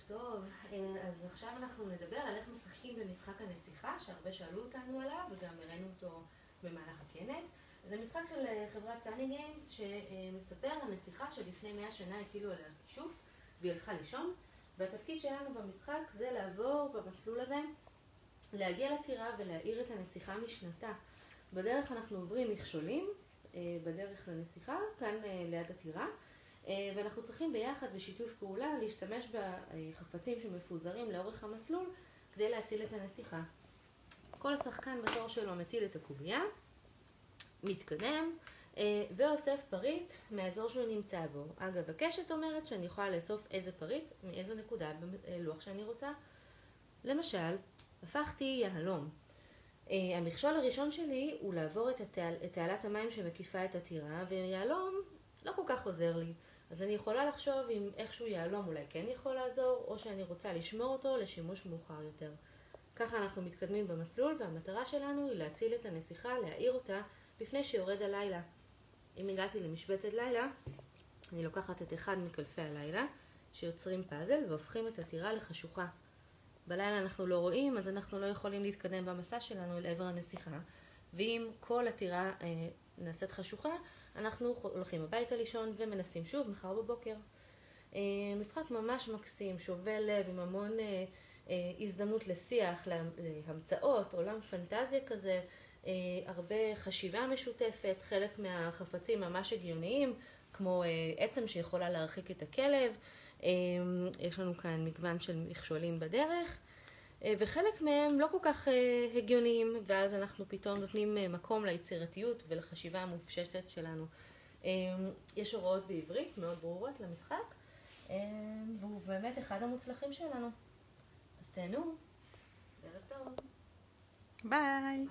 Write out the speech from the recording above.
טוב. אז עכשיו אנחנו נדבר על איך משחקים במשחק הנסיכה, שהרבה שאלו אותנו עליו, וגם הראינו אותו במהלך הכנס. זה משחק של חברת סאני גיימס, שמספר על נסיכה שלפני 100 שנה הטילו עליה כישוף, והיא הלכה לישון. והתפקיד שלנו במשחק זה לעבור במסלול הזה, להגיע לטירה ולהעיר את הנסיכה משנתה. בדרך אנחנו עוברים מכשולים, בדרך לנסיכה, כאן ליד הטירה. ואנחנו צריכים ביחד בשיתוף פעולה להשתמש בחפצים שמפוזרים לאורך המסלול כדי להציל את הנסיכה. כל השחקן בתור שלו מטיל את הקובייה, מתקדם ואוסף פריט מהאזור שהוא נמצא בו. אגב, הקשת אומרת שאני יכולה לאסוף איזה פריט מאיזו נקודה בלוח שאני רוצה. למשל, הפכתי יהלום. המכשול הראשון שלי הוא לעבור את תעלת המים שמקיפה את הטירה, ויהלום לא כל כך עוזר לי. אז אני יכולה לחשוב אם איכשהו יהלום אולי כן יכול לעזור, או שאני רוצה לשמור אותו לשימוש מאוחר יותר. ככה אנחנו מתקדמים במסלול, והמטרה שלנו היא להציל את הנסיכה, להעיר אותה לפני שיורד הלילה. אם הגעתי למשבצת לילה, אני לוקחת את אחד מקלפי הלילה, שיוצרים פאזל והופכים את הטירה לחשוכה. בלילה אנחנו לא רואים, אז אנחנו לא יכולים להתקדם במסע שלנו אל עבר הנסיכה. ואם כל הטירה נעשית חשוכה, אנחנו הולכים הביתה לישון ומנסים שוב מחר בבוקר. משחק ממש מקסים, שובל לב, עם המון הזדמנות לשיח, להמצאות, עולם פנטזיה כזה, הרבה חשיבה משותפת, חלק מהחפצים ממש הגיוניים, כמו עצם שיכולה להרחיק את הכלב. יש לנו כאן מגוון של מכשולים בדרך, וחלק מהם לא כל כך הגיוניים, ואז אנחנו פתאום נותנים מקום ליצירתיות ולחשיבה המופשטת שלנו. יש הוראות בעברית מאוד ברורות למשחק, והוא באמת אחד המוצלחים שלנו. אז תהנו, ערב טוב. ביי.